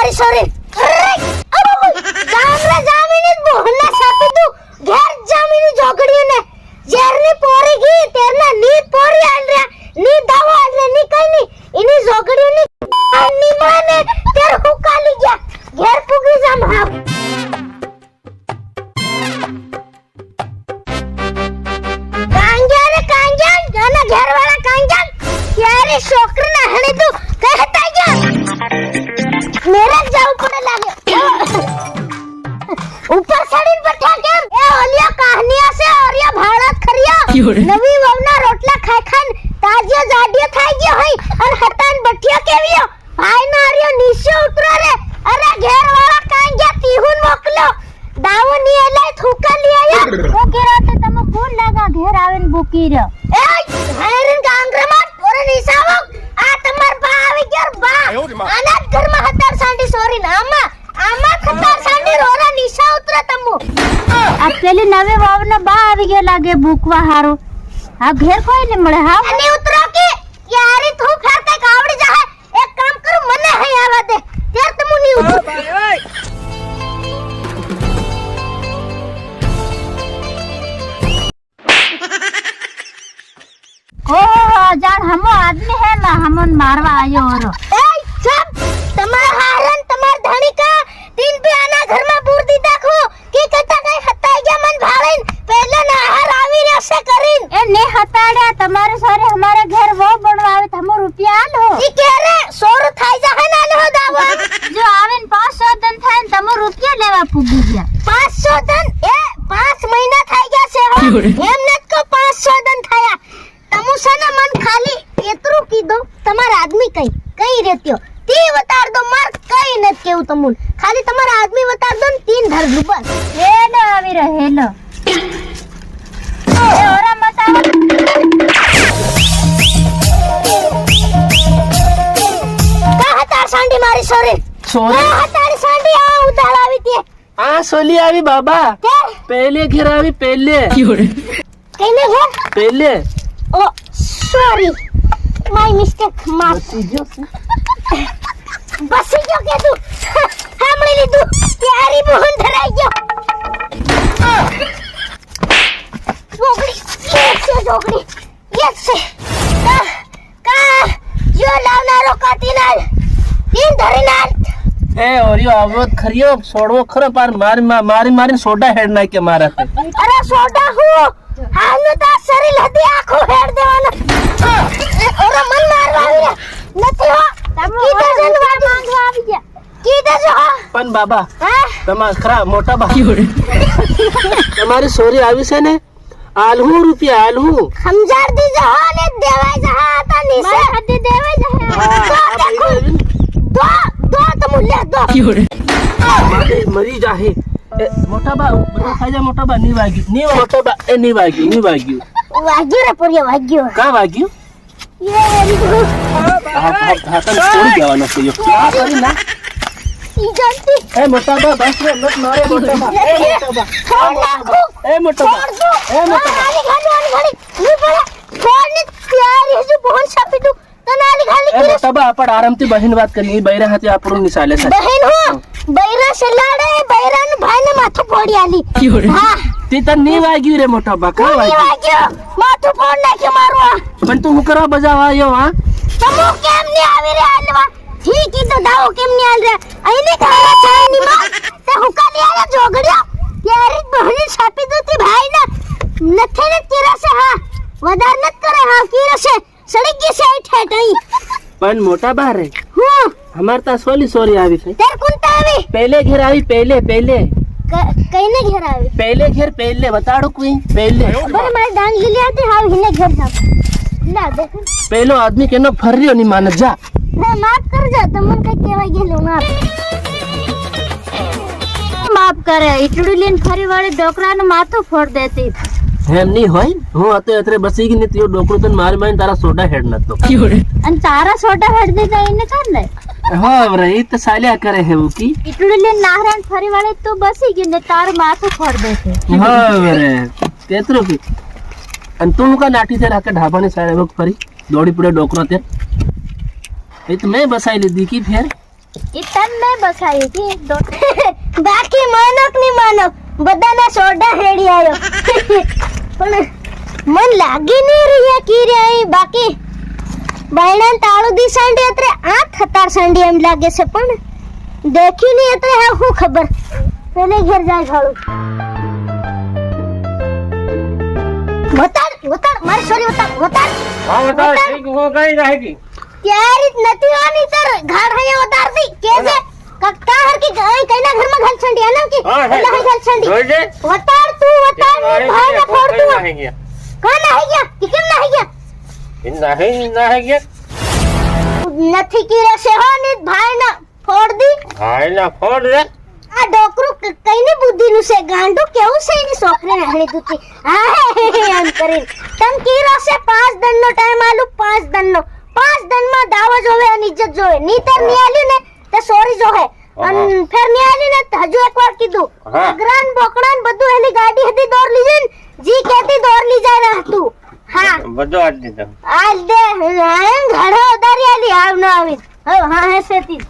મારી સોરી જામરા જામીની બોહના સાપી તું ઘેર જામીની જોગડીને જેરની પોરી ગઈ તેરના ની પોરી આલ્યા ની દાવો આલ્યા ની કઈ ની એની જોગડીની ની માને તેર હુકાલી ગયા ઘેર પૂગી જામ હા કાંગ્યા રે કાંગ્યા જાના ઘેરવાળા કાંગ્યા ક્યારે છોકરીને હણી તું કહેતા ગયા मेरा जाऊ पड़े लागे ऊपर सड़ीन पर क्या केम ए ओलिया कहानिया से और ये भारत खरिया नवी ववना रोटला खाय खान ताजिया जाडियो थाई गयो हई और हतान बटिया केवियो भाई ना आरियो नीचे उतरा रे अरे घेर वाला काई गया तीहुन मोकलो दावो नी एले थूका लिया ओ केराते तम फोन लगा घेर आवेन बुकी रे ए हैरन गांग्रमा ओरे निसावो आ तमार बा આવી ગયો બા અનાથ ઘરમાં હતાર સાંડી સોરી ના આમાં ખતાર સાંડી રોરા નિશા ઉતરા તમુ આ પેલી નવે વાવના બા આવી ગયો લાગે ભૂકવા હારો આ ઘેર કોઈ ને મળે હા અને ઉતરો કે યારી તું ફેર કઈ આવડી જા એક કામ કરું મને હઈ આવા દે ત્યાર તમુ ની ઉતરો ओ जान हमो आदमी है ना हमन मारवा आयो रो ए सब तमार हारन तमार धणी का तीन पे आना घर में बूरदी देखो की कता गई हताई गया मन भाड़ीन पहले ना हर आवी रे से करीन ए ने हताड़्या તમારે સારે हमारे घर वो बनवावे तमो रुपया आलो ई के रे 100 थाई जा ना लो दावा जो आवेन 500 दिन थाय तमो रुपया लेवा पूगी गया 500 दिन ए 5 महीना थाई गया से एम नत को 500 दिन थाया तमुसाना मन खाली एतरू कीधो તમાર આદમી કઈ રહેત્યો તી વતાર દો માર કઈ ન કેવું તમુન ખાલી તમાર આદમી વતાર દો ને તીન ધર દો બસ એ ન આવી રહેલો એ ઓરા મત આવ કા હતાર સાંડી મારી સોરી હતાર સાંડી આ ઉતાળ આવી તે આ સોલી આવી બાબા પહેલે ઘેર આવી પહેલે કઈને ઘેર પહેલે Oh, sorry. My mistake. બસી ગયો કે તું સાંભળી લીધું તારી મોહન ધરાઈ ગયો જોગડી યસ છે કા જો લાવનારો કાતીનાલ તીન ધરીનાલ એ ઓરિયો આવત ખરિયો છોડવો ખરો પાર મારી સોડા હેડ નાખ કે મારા અરે સોડા હું હાલનો તા શરીર હદી આખો હેડ દેવાનો ઓરા મન મારવા આવી નથી હો કીધા જનવા માંગવા આવી ગયા કીધા જો પણ બાબા તમાર ખરા મોટા બા તમારી સોરી આવી છે ને આલહુ રૂપિયા આલહુ સમજાર દી જો ને દેવાય જા હતા ને સે હદી દેવાય જા દો તમ લે દો મરી જાહે મોટા બા બધા ખાજા મોટા બા ની વાગ્યું મોટા બા એ ની વાગ્યું વાગ્યું રે પોરિયા વાગ્યું કા વાગ્યું ये હા તને છોડી દેવાનો છે યો આ કરી ના ઈ જલ્દી એ મોટા બા બસ રે મત મારે મોટા બા એ મોટા બા આલી ઘાલી ની પડે છોડ ને તૈયાર હજુ બોન છાપી દઉં તને આલી ઘાલી એ મોટા બા આપડ આરામથી બહેન વાત કરી બૈરા હાથે આપણું નિસાલે છે બહેન હો બૈરા સલાડે બૈરાન ભાઈને માથું ફોડી આલી હા તે તને ની વાગ્યું રે મોટા બા કા વાગ્યું માથું ફોડ નાખ્યો મારું પણ તું હું કરવા બજાવા આવ્યો હા તમો કેમ ની આવી રે આલવા ઠીક ઈ તો દાવો કેમ ની આલ રે આઈને ખાવા ચાઈની માં તે હુકા લે આ જોગડ્યો ત્યારે બહની છાપી દોતી ભાઈ ના નથે ને તેરા સે હા વધાર નત કરે હા કી રસે સડી ગઈ છે ઠેઠઈ પણ મોટા બા રે હું હમાર તા સોરી આવી છે તેર કુંતા આવી પહેલે ઘેર આવી પહેલે કઈને ઘેર આવી પહેલે બતાડો કોઈ પહેલે બરે મારી ડાંગ લીલી હતી હાવ હિને ઘેર જાવ ના દેખ પહેલો આદમી કેનો ફર્યો ની માન જા ના માફ કરજો તમને કઈ કહેવાય ગયેલું માફ કરે ઈટડું લઈને ફરી વાળી ડોકરાનું માથું ફોડ દેતી એમ નહીં હોય હું હતો અત્રે બસી ગઈ ને તીઓ ડોકરો તને મારી તારા સોડા હેડ નતો અને તારા સોડા હેડ દે જઈને કર લે હા રે તો સાલ્યા કરે હે ઉકી ઈટડું લઈને નાહરાન ફરી વાળી તું બસી ગઈ ને તારું માથું ફોડ દેતી હા રે તેતરો કી અને તું કા નાઠી તે રાખે ઢાબાની સાઈડ વક ફરી દોડી પડે ડોકરો તે એ તો મેં બસાઈ લીધી કી ફેર ઈ તને બસાયું કે બાકી માનક ની માનક બધાના સોડા હેડી આયો પણ મન લાગી નહીં રહ્યા કી રે અહીં બાકી બાયણાન તાળું દી સાંડી અત્રે આ થતાર સાંડી એમ લાગે છે પણ દેખી નહીં અત્રે હા હું ખબર પેલે ઘેર જાય ખાડું વતાડ મારી સોરી વતાડ હા બતા ઠીક હો કઈ रहेगी ત્યારે નથી આની તર ઘાડ હૈયા ઉતારતી કે છે કક્કા હર की गई कईना घर में घल छंडी है ना कि ओला है घल छंडी જોજે वतार तू वतार भाई ना फोड़ तू नहीं गया कहां ना है गया कि केम ना है गया नहीं गया નથી की रे से हो नि भाई ना फोड़ दी ભાઈ ના ફોડ રે આ ડોકરું કઈની બુદ્ધિ નું છે ગાંડો કેવું છે એની છોકરી નાહણી દૂતી હા એમ કરીને તમ કીરો છે 5 દન નો ટાઈમ આલુ 5 દન નો 5 દન માં દાવો જોવે અને ઇજ્જત જોવે નીતર ની આલ્યું ને તે સોરી જોહે અને ફેર ની આલ્યું ને તો હજુ એકવાર કીધું અગરાન બોકડાન બધું એની ગાડી હતી દોર લીજે જી કહેતી દોર લી જાય રહતું હા બધું આજ દીધું આજ દે ઘડો ઉતારી આલી આવ ન આવી હા હે સેતી